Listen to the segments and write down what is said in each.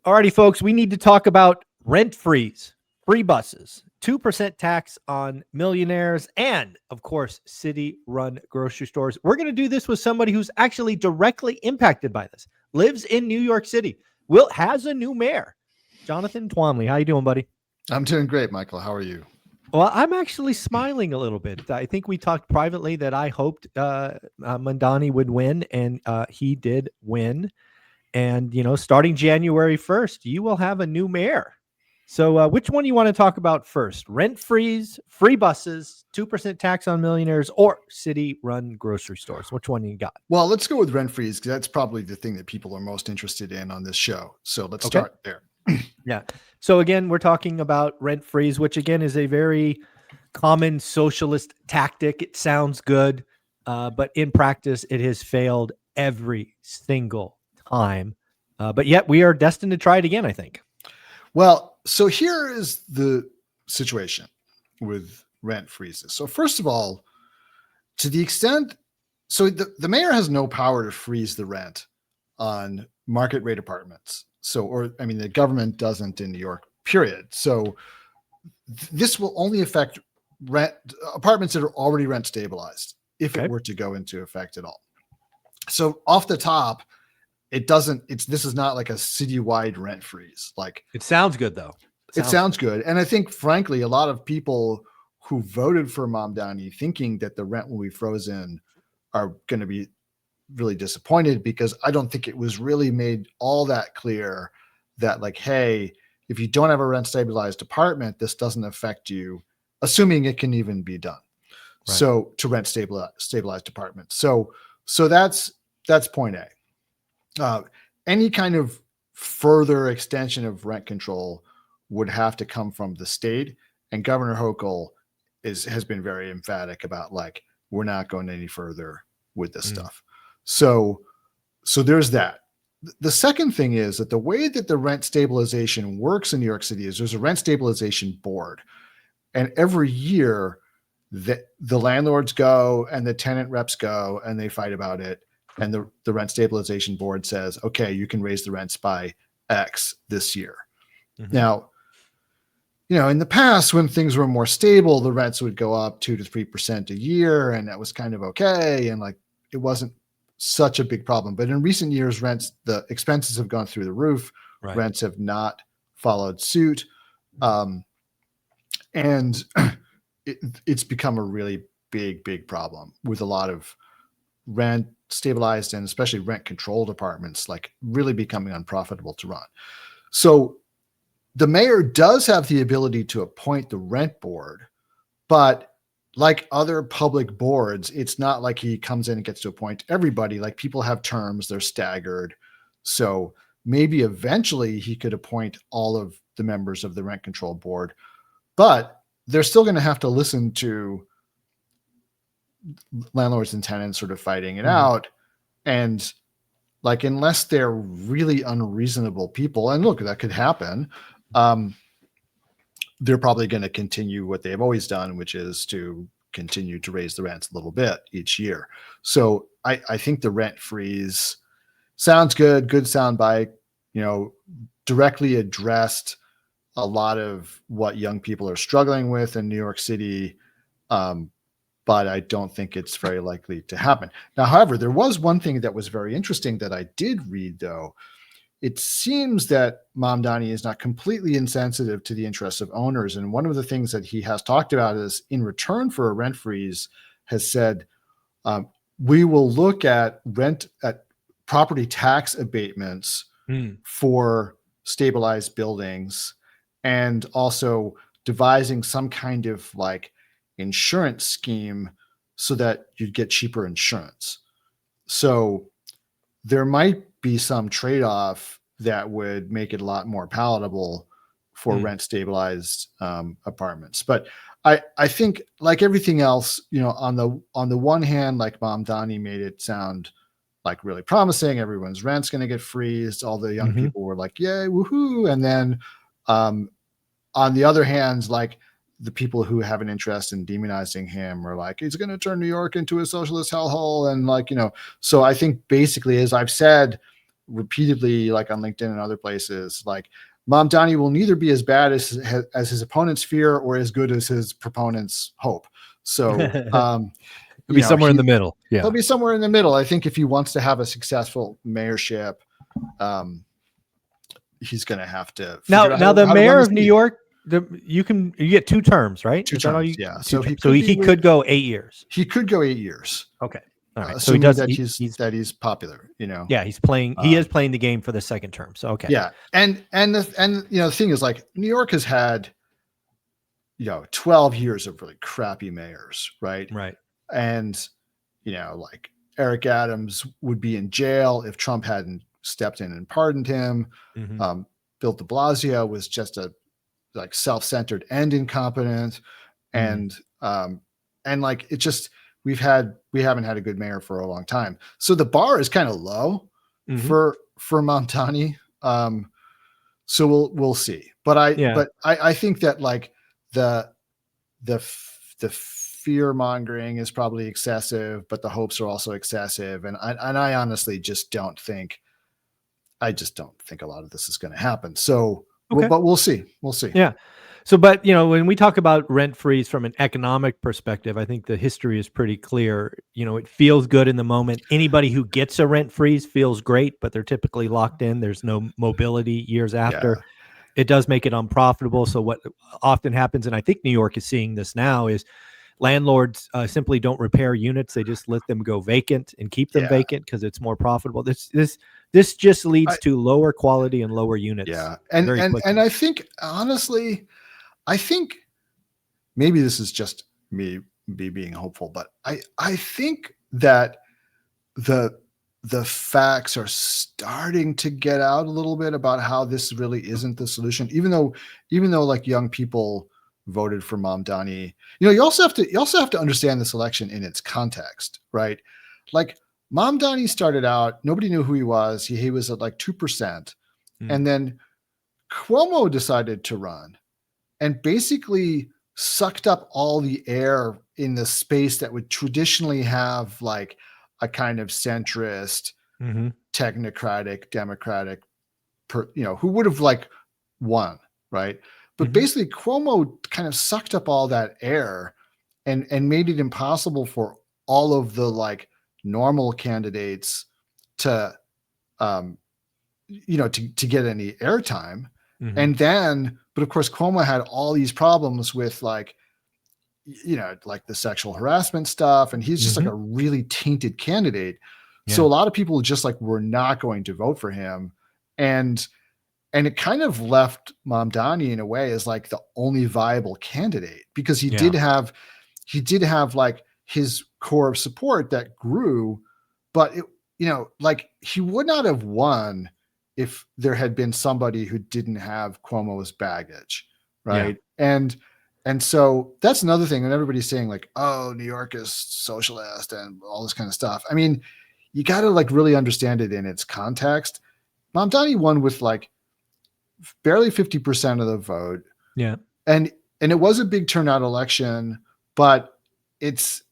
Alrighty, folks, we need to talk about rent freeze, free buses, 2% tax on millionaires, and of course, city run grocery stores. We're going to do this with somebody who's actually directly impacted by this, lives in New York City, has a new mayor, Jonathan Twomley. How you doing, buddy? I'm doing great, Michael. How are you? Well, I'm actually smiling a little bit. I think we talked privately that I hoped Mandani would win, and he did win. And, starting January 1st, you will have a new mayor. So which one do you want to talk about first? Rent freeze, free buses, 2% tax on millionaires, or city-run grocery stores? Which one you got? Well, let's go with rent freeze because that's probably the thing that people are most interested in on this show. So let's start there. Yeah. So again, we're talking about rent freeze, which again is a very common socialist tactic. It sounds good, but in practice, it has failed every single time. But yet we are destined to try it again, I think. Well, so here is the situation with rent freezes. So first of all, to the extent, so the mayor has no power to freeze the rent on market rate apartments. So, the government doesn't in New York, period. So this will only affect rent apartments that are already rent stabilized if it were to go into effect at all. So off the top, this is not like a citywide rent freeze. Like, it sounds good though. It sounds good. And I think frankly, a lot of people who voted for Mamdani thinking that the rent will be frozen are going to be really disappointed, because I don't think it was really made all that clear that, like, hey, if you don't have a rent stabilized apartment, this doesn't affect you, assuming it can even be done. Right. So to rent stabilized apartments. So that's point A. Any kind of further extension of rent control would have to come from the state, and Governor Hochul has been very emphatic about, like, we're not going any further with this stuff. So there's that. The second thing is that the way that the rent stabilization works in New York City is there's a rent stabilization board, and every year the landlords go and the tenant reps go and they fight about it. And the rent stabilization board says, okay, you can raise the rents by X this year. Mm-hmm. Now, in the past, when things were more stable, the rents would go up 2 to 3% a year, and that was kind of okay. And like, it wasn't such a big problem. But in recent years, the expenses have gone through the roof. Right. Rents have not followed suit. And it's become a really big problem with a lot of rent stabilized and especially rent controlled apartments, like, really becoming unprofitable to run. So the mayor does have the ability to appoint the rent board, but like other public boards, it's not like he comes in and gets to appoint everybody. Like, people have terms, they're staggered. So maybe eventually he could appoint all of the members of the rent control board, but they're still going to have to listen to landlords and tenants sort of fighting it out. And like, unless they're really unreasonable people, and look, that could happen, they're probably going to continue what they've always done, which is to continue to raise the rents a little bit each year. So I think the rent freeze sounds good soundbite, directly addressed a lot of what young people are struggling with in New York City. But I don't think it's very likely to happen. Now, however, there was one thing that was very interesting that I did read, though. It seems that Mamdani is not completely insensitive to the interests of owners. And one of the things that he has talked about is, in return for a rent freeze, has said, we will look at property tax abatements for stabilized buildings, and also devising some kind of like insurance scheme so that you'd get cheaper insurance. So there might be some trade-off that would make it a lot more palatable for rent stabilized apartments. But I think, like everything else, on the one hand, like, Mamdani made it sound like really promising. Everyone's rent's going to get freezed. All the young people were like, yay, woohoo. And then on the other hand, like, the people who have an interest in demonizing him are like, he's going to turn New York into a socialist hellhole. And like, so I think basically, as I've said, repeatedly, like on LinkedIn and other places, like Mamdani will neither be as bad as his opponents fear or as good as his proponents hope. So, It'll be somewhere in the middle. Yeah, he'll be somewhere in the middle. I think if he wants to have a successful mayorship, he's going to have to now the mayor of New York. You get 2 terms, right? 2 Is that all terms, you? yeah. So he could go 8 years. He could go 8 years. Okay, all right. So Assuming he does. that he's popular. Yeah, he's playing. He is playing the game for the second term. So okay. Yeah, and the thing is, like, New York has had 12 years of really crappy mayors, right? Right. And like Eric Adams would be in jail if Trump hadn't stepped in and pardoned him. Mm-hmm. Bill de Blasio was just a like self-centered and incompetent, and like it just we haven't had a good mayor for a long time. So the bar is kind of low for Mamdani. So we'll see. But I think that like the fear mongering is probably excessive, but the hopes are also excessive. And I honestly just don't think a lot of this is going to happen. So, but we'll see. We'll see. Yeah. So, but when we talk about rent freeze from an economic perspective, I think the history is pretty clear. It feels good in the moment. Anybody who gets a rent freeze feels great, but they're typically locked in. There's no mobility years after. Yeah. It does make it unprofitable. So what often happens, and I think New York is seeing this now, is landlords simply don't repair units. They just let them go vacant and keep them vacant because it's more profitable. This just leads to lower quality and lower units. Yeah. And I think, honestly, maybe this is just me being hopeful, but I think that the facts are starting to get out a little bit about how this really isn't the solution, even though like young people voted for Mamdani. You also have to understand this election in its context, right? Like, Mamdani started out, nobody knew who he was. He was at like 2%. And then Cuomo decided to run and basically sucked up all the air in the space that would traditionally have like a kind of centrist, technocratic, democratic, who would have like won, right? But basically Cuomo kind of sucked up all that air and made it impossible for all of the like normal candidates to get any airtime. And then, but of course Cuomo had all these problems with like like the sexual harassment stuff, and he's just like a really tainted candidate. So a lot of people just like were not going to vote for him, and it kind of left Mamdani in a way as like the only viable candidate, because he did have like his core of support that grew, but like he would not have won if there had been somebody who didn't have Cuomo's baggage, right? And so that's another thing. And everybody's saying like, oh, New York is socialist and all this kind of stuff. I mean, you got to like really understand it in its context. Mamdani won with like barely 50% of the vote. Yeah. And it was a big turnout election, but it's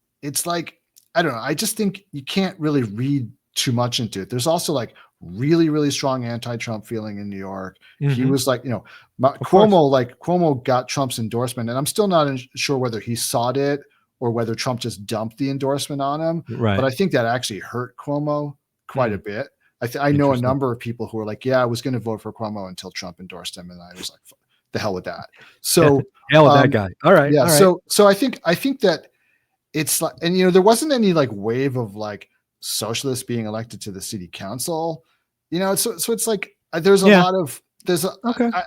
like, I don't know. I just think you can't really read too much into it. There's also like really, really strong anti-Trump feeling in New York. He was like, Cuomo got Trump's endorsement, and I'm still not sure whether he sought it or whether Trump just dumped the endorsement on him. Right. But I think that actually hurt Cuomo quite a bit. I know a number of people who were like, yeah, I was going to vote for Cuomo until Trump endorsed him. And I was like, the hell with that. So hell with that guy. All right. Yeah. All right. So I think that it's like, and there wasn't any like wave of like socialists being elected to the city council, so it's like there's a lot of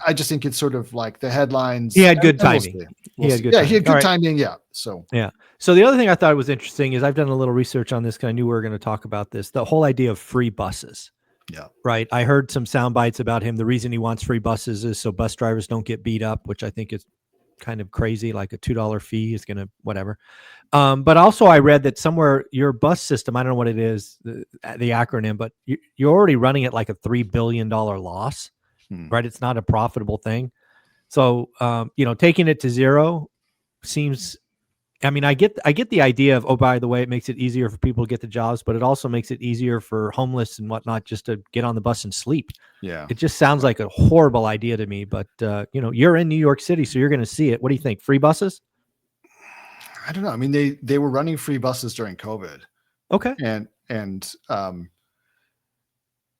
I just think it's sort of like the headlines. He had good timing. He had good timing. Yeah. So So the other thing I thought was interesting is I've done a little research on this because I knew we were going to talk about this. The whole idea of free buses. Yeah. Right. I heard some sound bites about him. The reason he wants free buses is so bus drivers don't get beat up, which I think is kind of crazy. Like a $2 fee is going to whatever. But also I read that somewhere your bus system, I don't know what it is, the acronym, but you're already running at like a $3 billion loss, right? It's not a profitable thing. So, taking it to zero seems I mean, I get the idea of, oh, by the way, it makes it easier for people to get the jobs, but it also makes it easier for homeless and whatnot just to get on the bus and sleep. Yeah. It just sounds like a horrible idea to me, but you're in New York City, so you're going to see it. What do you think? Free buses? I don't know. I mean, they were running free buses during COVID. Okay. And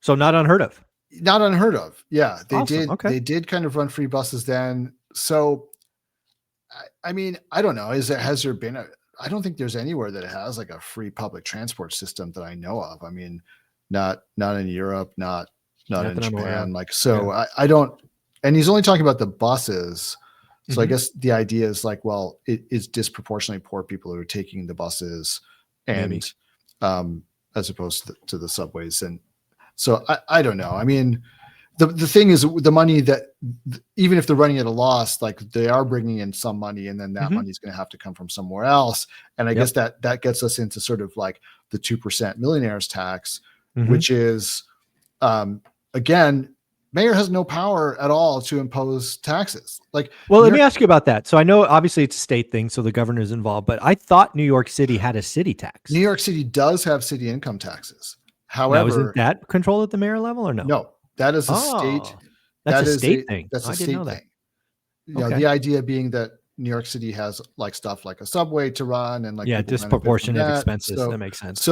so not unheard of. Not unheard of. Yeah, they Awesome. did. Okay. They did kind of run free buses then. So, I mean, I don't know. Has there been I don't think there's anywhere that has like a free public transport system that I know of. I mean, not in Europe, not in Japan. Like, so yeah. I don't. And he's only talking about the buses. So I guess the idea is like, well, it is disproportionately poor people who are taking the buses, and as opposed to the subways. And so I don't know. I mean, the thing is, the money that, even if they're running at a loss, like they are bringing in some money, and then that money is going to have to come from somewhere else. And I guess that gets us into sort of like the 2% millionaires tax, which is, again, mayor has no power at all to impose taxes. Like, well, let me ask you about that. So I know obviously it's a state thing, so the governor is involved, but I thought New York City had a city tax. New York City does have city income taxes. However, now, isn't that controlled at the mayor level or no? No, that is a state. That's a state thing. That's a state thing. You know, okay. The idea being that New York City has like stuff like a subway to run, and like disproportionate expenses. So, that makes sense.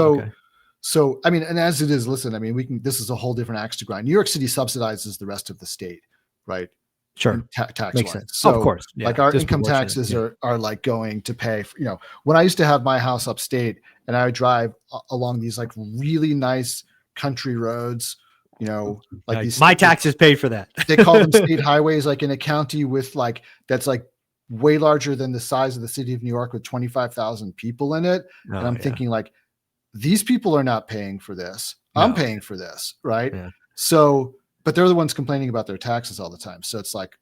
So, I mean, and as it is, listen, I mean, this is a whole different axe to grind. New York City subsidizes the rest of the state, right? Sure. Tax makes sense. So, of course. like our income taxes are like going to pay for, when I used to have my house upstate and I would drive along these like really nice country roads, like these. My taxes paid for that. They call them state highways, like in a county with like, that's like way larger than the size of the city of New York with 25,000 people in it. And I'm thinking like, these people are not paying for this. I'm paying for this. Right. Yeah. So, but they're the ones complaining about their taxes all the time. So it's like,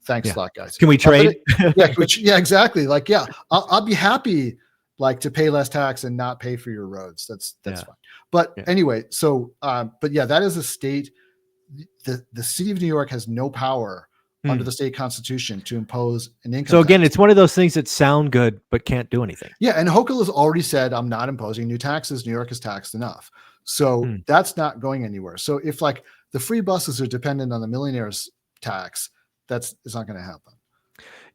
thanks a lot, guys. Can we trade? Yeah, exactly. Like, I'll be happy like to pay less tax and not pay for your roads. That's fine. But anyway, so, but yeah, that is a state. The city of New York has no power under the state constitution to impose an income So again, tax. it's one of those things that sound good, but can't do anything. Yeah. And Hochul has already said, I'm not imposing new taxes. New York is taxed enough. So that's not going anywhere. So if like the free buses are dependent on the millionaires tax, it's not going to happen.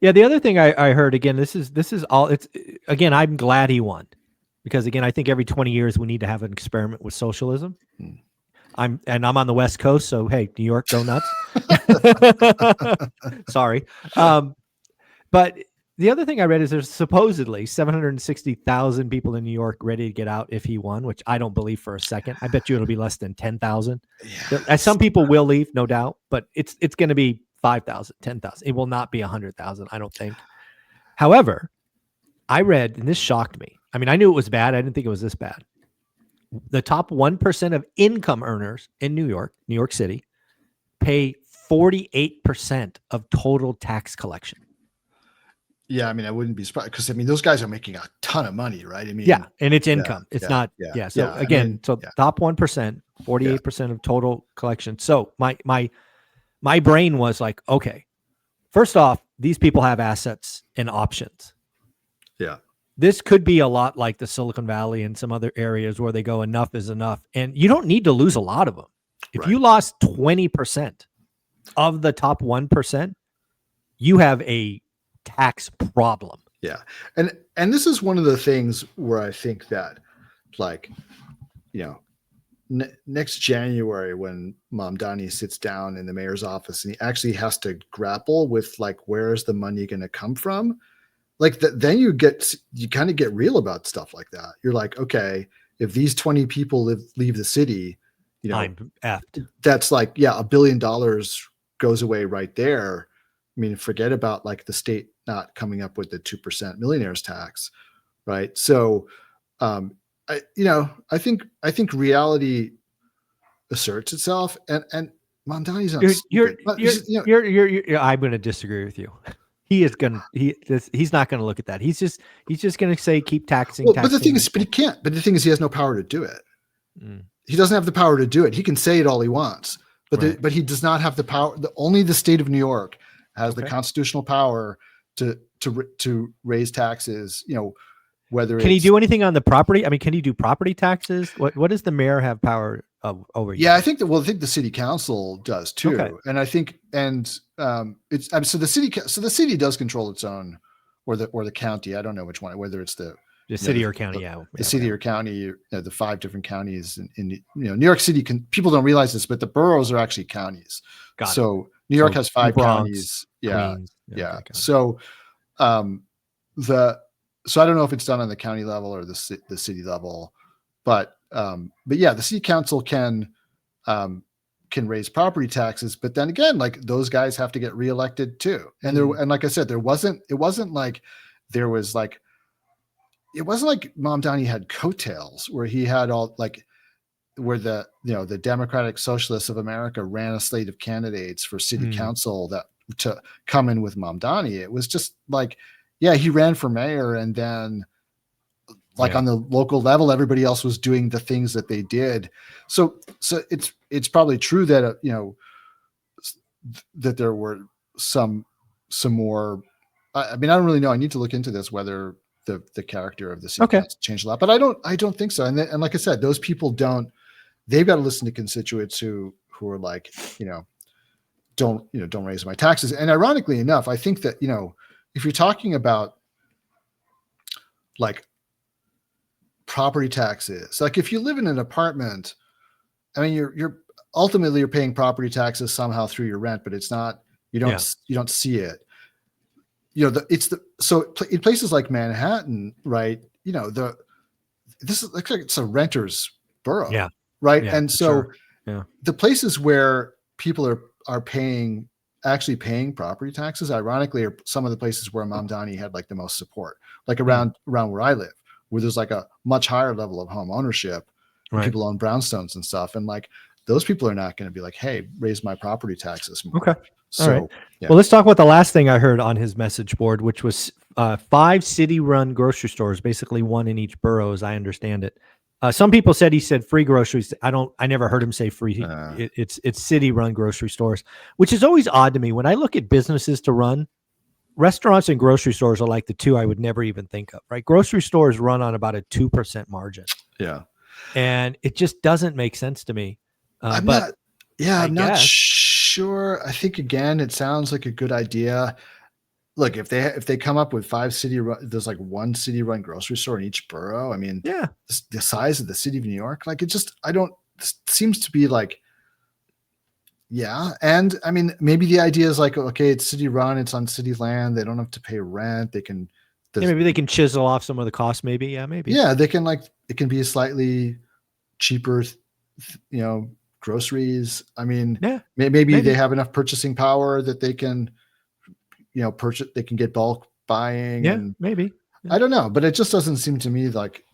Yeah. The other thing I heard, again, this is all, it's, again, I'm glad he won, because again, I think every 20 years we need to have an experiment with socialism. I'm on the West Coast, so hey, New York, go nuts. Sorry. But the other thing I read is there's supposedly 760,000 people in New York ready to get out if he won, which I don't believe for a second. I bet you it'll be less than 10,000. Yeah. Some people will leave, no doubt, but it's going to be 5,000, 10,000. It will not be 100,000, I don't think. However, I read, and this shocked me. I mean, I knew it was bad. I didn't think it was this bad. The top 1% of income earners in New York City, pay 48% of total tax collection. Yeah, I mean, I wouldn't be surprised, because I mean, those guys are making a ton of money, right? I mean, yeah, and it's income. It's not. Yeah. So again, top 1%, 48% of total collection. So my brain was like, okay, first off, these people have assets and options. Yeah. This could be a lot like the Silicon Valley and some other areas where they go, enough is enough. And you don't need to lose a lot of them. If you lost 20% of the top 1%, you have a tax problem. Yeah. And this is one of the things where I think that, like, next January, when Mamdani sits down in the mayor's office and he actually has to grapple with like, where's the money going to come from? Like then you kind of get real about stuff like that. You're like, okay, if these 20 people leave the city, I'm effed. That's like, $1 billion goes away right there. I mean, forget about like the state not coming up with the 2% millionaires tax. Right. So, I think reality asserts itself, and Mamdani's I'm going to disagree with you. He's not going to look at that. He's just going to say, keep taxing. But the thing is, he can't. But the thing is, he has no power to do it. He doesn't have the power to do it. He can say it all he wants, but he does not have the power. Only the state of New York has the constitutional power to to raise taxes, whether Can he it's, do anything on the property? I mean, can he do property taxes? What does the mayor have power over you? yeah, I think that, well, I think the city council does too. Okay. And I think, it's, so the city does control its own, or the county. I don't know which one, whether it's the City or county, the city or county, the 5 different counties in New York City. People don't realize this, but the boroughs are actually counties. Got it. So New York So has 5 Bronx, counties. Yeah. Queens. Yeah. Okay, got it. So, so I don't know if it's done on the county level or the city level, but yeah, the city council can raise property taxes, but then again, like, those guys have to get reelected too. And and like I said, it wasn't like Mamdani had coattails where he had all, like, where the Democratic Socialists of America ran a slate of candidates for city council that to come in with Mamdani. It was just like, yeah, he ran for mayor, and then, like, on the local level, everybody else was doing the things that they did. So it's probably true that that there were some more. I mean, I don't really know. I need to look into this, whether the character of the city council changed a lot, but I don't think so. And like I said, those people they've got to listen to constituents who are like, don't raise my taxes. And ironically enough, I think that, if you're talking about, like, property taxes, like, if you live in an apartment, I mean, you're ultimately you're paying property taxes somehow through your rent, but it's not, you don't see it. So in places like Manhattan, right? This is like, it's a renter's borough, right? Yeah, and so sure. the places where people are actually paying property taxes, ironically, are some of the places where Mamdani had, like, the most support, like around where I live, where there's, like, a much higher level of home ownership. People own brownstones and stuff, and, like, those people are not going to be like, hey, raise my property taxes more. Okay. So, all right. Yeah. Well, let's talk about the last thing I heard on his message board, which was 5 city-run grocery stores, basically 1 in each borough, as I understand it. Some people said he said free groceries. I never heard him say free. It's city-run grocery stores, which is always odd to me. When I look at businesses to run, restaurants and grocery stores are like the two I would never even think of, right? Grocery stores run on about a 2% margin. Yeah. And it just doesn't make sense to me. I'm not sure. I think, again, it sounds like a good idea. Look, if they come up with 5 there's like 1 city-run grocery store in each borough. I mean, the size of the city of New York, like, it seems to be like, yeah. And I mean, maybe the idea is like, okay, it's city-run, it's on city land, they don't have to pay rent, they can. Maybe they can chisel off some of the costs. Maybe, maybe. Yeah, they can, like, it can be a slightly cheaper, groceries. I mean, maybe they have enough purchasing power that they can, purchase. They can get bulk buying. Yeah, and maybe. I don't know, but it just doesn't seem to me like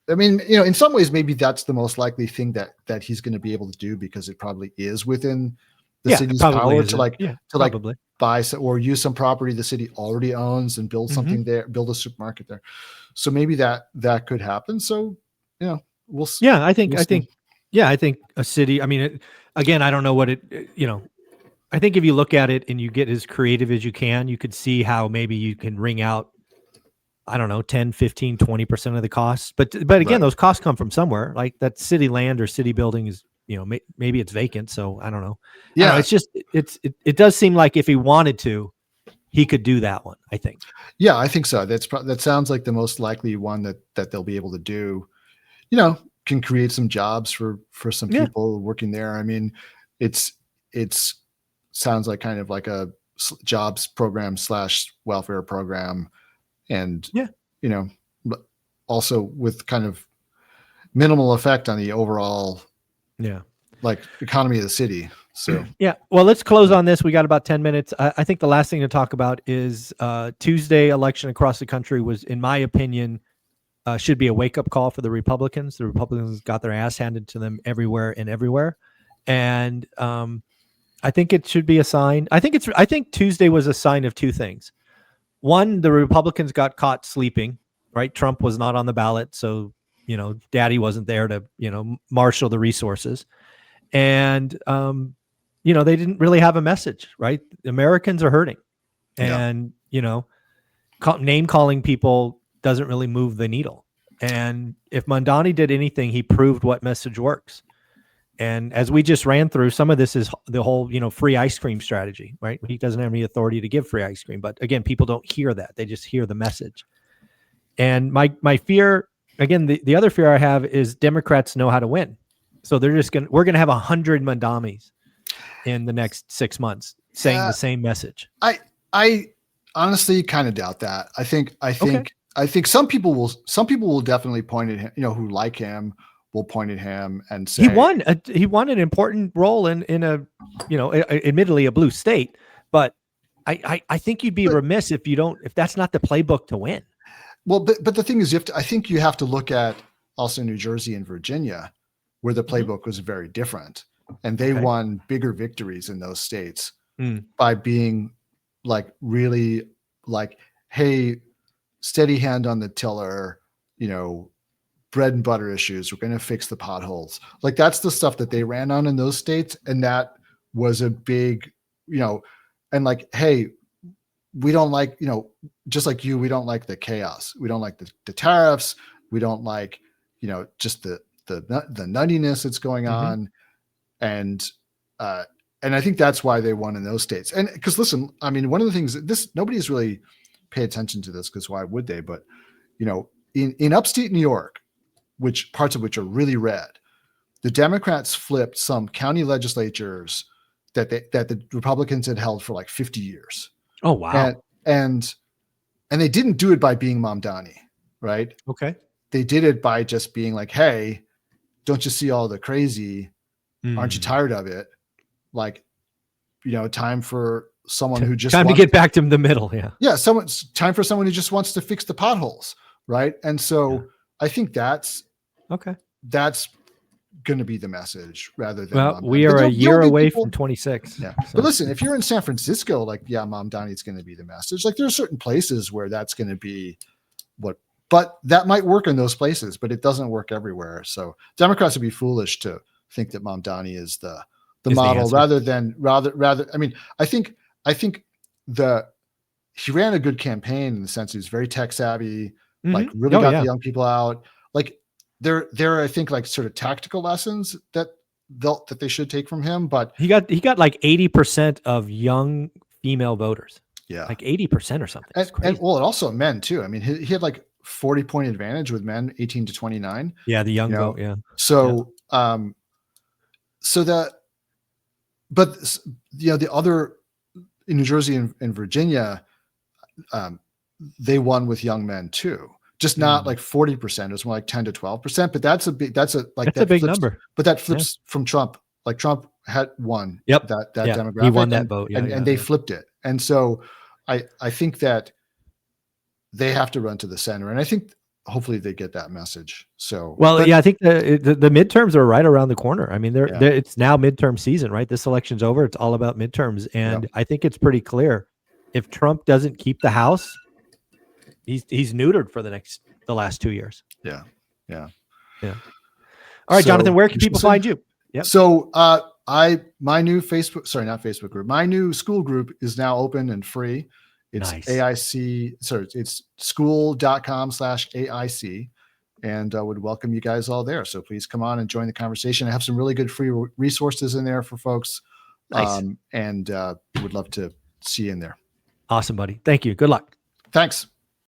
I mean, in some ways, maybe that's the most likely thing that he's going to be able to do, because it probably is within the city's power to buy or use some property the city already owns and build something there, build a supermarket there. So maybe that could happen. So, we'll see. Yeah, I think a city, I mean, again, I don't know what I think if you look at it and you get as creative as you could see how maybe you can wring out, I don't know, 10, 15, 20% of the costs. But again, those costs come from somewhere. Like, that city land or city building is, maybe it's vacant. So I don't know. Yeah. It's just, it does seem like if he wanted to, he could do that one, I think. Yeah, I think so. That sounds like the most likely one that they'll be able to do, can create some jobs for some people working there. I mean, it's sounds like kind of like a jobs program / welfare program. And, but also with kind of minimal effect on the overall, like, economy of the city. So, well, let's close on this. We got about 10 minutes. I think the last thing to talk about is Tuesday election across the country was, in my opinion, should be a wake-up call for the Republicans. The Republicans got their ass handed to them everywhere. And I think it should be a sign. I think Tuesday was a sign of 2 things. One, the Republicans got caught sleeping, right? Trump was not on the ballot. So, daddy wasn't there to, marshal the resources. And, they didn't really have a message, right? Americans are hurting. And, name calling people doesn't really move the needle. And if Mamdani did anything, he proved what message works. And as we just ran through, some of this is the whole, free ice cream strategy, right? He doesn't have any authority to give free ice cream. But again, people don't hear that. They just hear the message. And my fear, again, the other fear I have is Democrats know how to win. So we're going to have 100 Mamdanis in the next 6 months saying the same message. I honestly kind of doubt that. I think some people will definitely point at him, who like him, will point at him and say he won an important role in a, admittedly a blue state, but I think you'd be remiss if that's not the playbook to win. Well, but the thing is, I think you have to look at also New Jersey and Virginia, where the playbook was very different, and they won bigger victories in those states by being like really like, hey, steady hand on the tiller, bread and butter issues. We're going to fix the potholes. Like that's the stuff that they ran on in those states. And that was a big, and like, hey, we don't like, just like you, we don't like the chaos. We don't like the tariffs. We don't like, just the nuttiness that's going on. And I think that's why they won in those states. And because listen, I mean, one of the things nobody's really paid attention to this, because why would they? But, in upstate New York, which parts of which are really red, the Democrats flipped some county legislatures that the Republicans had held for like 50 years. Oh, wow. And they didn't do it by being Mamdani, right? Okay. They did it by just being like, hey, don't you see all the crazy? Aren't you tired of it? Like, time for someone who just to get back to the middle. Yeah. Yeah. Time for someone who just wants to fix the potholes. Right. And so I think that's going to be the message rather than. Well, we are a year away from 26. Yeah. So. But listen, if you're in San Francisco, like, yeah, Mamdani is going to be the message. Like there are certain places where that's going to be but that might work in those places, but it doesn't work everywhere. So Democrats would be foolish to think that Mamdani is the model rather. I mean, I think he ran a good campaign in the sense he was very tech savvy, like really got the young people out. Like there are, I think, like sort of tactical lessons that they should take from him. But he got like 80% of young female voters. Yeah. Like 80% or something. And also men too. I mean, he had like 40-point advantage with men 18 to 29. Yeah. The young vote. Yeah. So, but the other in New Jersey and Virginia, they won with young men too. Just not like 40%. It was more like 10 to 12%. But that's a big number. But that flips from Trump. Like Trump had won that demographic. He won that vote. And they flipped it. And so I think that they have to run to the center. And I think hopefully they get that message. So, I think the midterms are right around the corner. I mean, it's now midterm season, right? This election's over. It's all about midterms. And I think it's pretty clear if Trump doesn't keep the House, he's neutered for the last 2 years. Yeah. All right, Jonathan, where can people find you? Yep. So, my new Facebook group, my new school group is now open and free. It's AIC. Sorry, it's school.com/AIC, and I would welcome you guys all there. So please come on and join the conversation. I have some really good free resources in there for folks. Nice. And would love to see you in there. Awesome, buddy. Thank you. Good luck. Thanks.